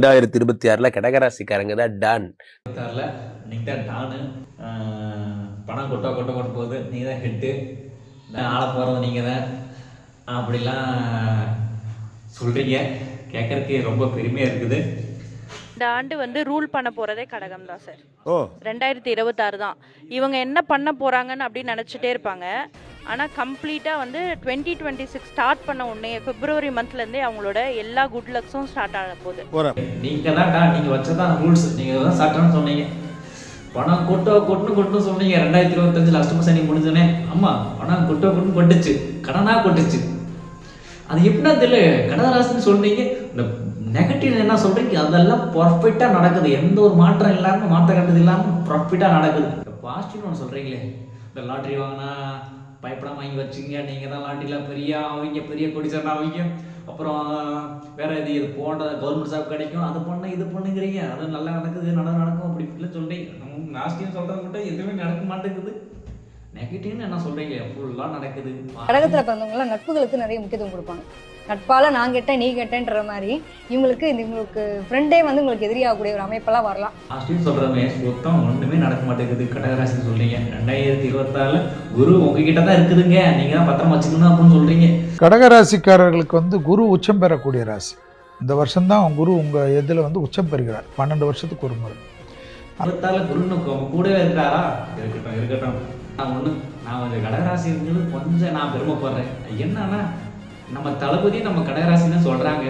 2026 கடகராசிக்காரங்க தான் டான். 26 இன்னைக்கு தான் டானு. பணம் கொட்ட போகுது, நீங்கள் தான் ஹெட்டு, ஆள போகிறது நீங்கள் தான் அப்படிலாம் சொல்கிறீங்க. கேட்கறதுக்கு ரொம்ப பெருமையாக இருக்குது. இந்த ஆண்டு வந்து ரூல் பண்ண போகிறதே கடகம் தான் சார். 2026 தான் இவங்க என்ன பண்ண போகிறாங்கன்னு அப்படின்னு நினச்சிட்டே இருப்பாங்க. ஆனால் கம்ப்ளீட்டாக வந்து 2026 ஸ்டார்ட் பண்ண உடனே பிப்ரவரி மந்த்லேருந்தே அவங்களோட எல்லா குட் லக்ஸும் ஸ்டார்ட் ஆக போகுது. நீங்கள் தான் நீங்கள் வச்சதான் ரூல்ஸ், நீங்கள் தான் சட்டம்னு சொன்னீங்க. பணம் கொட்டணும் சொன்னீங்க. 2025 அஷ்டம சனி முடிஞ்சோடனே அம்மா பணம் கொட்டுன்னு கொட்டுச்சு, கடனாக கொட்டுச்சு. அது எப்படின்னா தெரியல, கடகராசின்னு சொல்றீங்க, இந்த நெகட்டிவ் என்ன சொல்றீங்க அதெல்லாம் பர்ஃபெக்டாக நடக்குது. எந்த ஒரு மாற்றம் இல்லாமல், மாற்ற கட்டது இல்லாமல் பர்ஃபெக்டாக நடக்குது. இந்த பாசிட்டிவ்னு ஒன்று சொல்கிறீங்களே, இந்த லாட்ரி வாங்கினா பயப்படாம வாங்கி வச்சுங்க, நீங்கள் தான் லாட்ரியில் பெரிய ஆவீங்க, பெரிய கொடிசன் ஆவீங்க, அப்புறம் வேற இது போன்ற கவர்மெண்ட் ஜாப் கிடைக்கும், அது பண்ண இது பண்ணுங்கிறீங்க, அது நல்லா நடக்குது, நடக்கும் அப்படி இப்படின்னு சொல்றீங்க. நம்ம பாசிட்டிவ் சொல்கிறது மட்டும் எதுவுமே நடக்க மாட்டேங்குது. நெகட்டிவ்னு என்ன சொல்றீங்க, ஃபுல்லாக நடக்குது. கடகத்தில் பிறந்தவங்களாம் நட்புகளுக்கு நிறைய முக்கியத்துவம் கொடுப்பாங்க. நட்பால நான் கேட்டேன் நீ கேட்டேன்ற மாதிரி இவங்களுக்கு ஃப்ரெண்டே வந்து உங்களுக்கு எதிரியாகக்கூடிய ஒரு அமைப்பெல்லாம் வரலாம். பாசிட்டிவ் சொல்கிறமே சுத்தம் ஒன்றுமே நடக்க மாட்டேங்குது. கடகராசின்னு சொல்றீங்க. 2026 குரு உங்ககிட்ட தான் இருக்குதுங்க, நீங்கள் தான் பத்திரம் வச்சுக்கணும் அப்படின்னு சொல்றீங்க. கடகராசிக்காரர்களுக்கு வந்து குரு உச்சம் பெறக்கூடிய ராசி. இந்த வருஷம்தான் குரு உங்கள் இதில் வந்து உச்சம் பெறுகிறார். 12 வருஷத்துக்கு ஒரு முறை. 26 குருன்னு கூடவே இருக்கிறாரா? இருக்கட்டும். நான் வந்து கடகராசி இருக்கிறது கொஞ்சம் நான் பெருமைப்படுறேன். என்னன்னா நம்ம தளபதி நம்ம கடகராசின்னு சொல்றாங்க.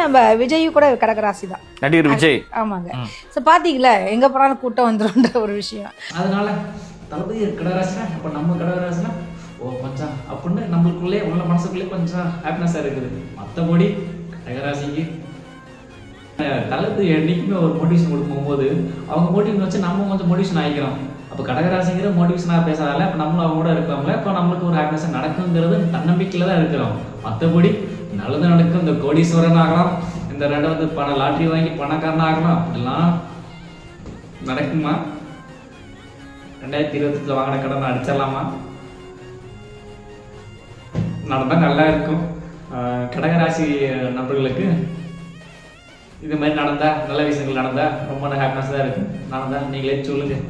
நம்ம விஜய் கூட கடகராசி தான், நடிகர் விஜய். ஆமாங்க. ஸோ பார்த்தீங்களா எங்க போனாலும் கூட்டம் வந்துடும்ன்ற ஒரு விஷயம். அதனால தளபதி கடகராசினா அப்போ நம்ம கடகராசினா ஓ கொஞ்சம் அப்படின்னு நம்மளுக்குள்ளே உள்ள மனசுக்குள்ளே கொஞ்சம் ஹாப்பினஸாக இருக்குது. மற்றபடி கடகராசிக்கு தளபதி என்னைக்குமே ஒரு மோட்டிவேஷன் கொடுக்கும்போது அவங்க மோட்டிவேஷன் வச்சு நம்ம கொஞ்சம் மோட்டிவேஷன் ஆகிக்கிறோம். அப்போ கடகராசிங்கிற மோட்டிவேஷனாக பேசாதால இப்போ நம்மளும் அவங்க கூட இருக்கலாம்ல, இப்போ நம்மளுக்கு ஒரு ஹாப்பினஸ் நடக்குங்கிறது தன்னம்பிக்கையில் தான் இருக்கிறோம். மற்றபடி நல்லது நடக்கும். இந்த கோடீஸ்வரன் ஆகலாம், இந்த ரெண்டாவது லாட்ரி வாங்கி பணக்காரன் ஆகலாம், அப்படிலாம் நடக்குமா? 2028 வாங்கின கடன் அடிச்சிடலாமா? நடந்தால் நல்லா இருக்கும். கடகராசி நண்பர்களுக்கு இது மாதிரி நடந்தா, நல்ல விஷயங்கள் நடந்தா ரொம்ப ஹாப்பினஸ் தான் இருக்கும். நடந்தா நீங்களே சொல்லுங்கள்.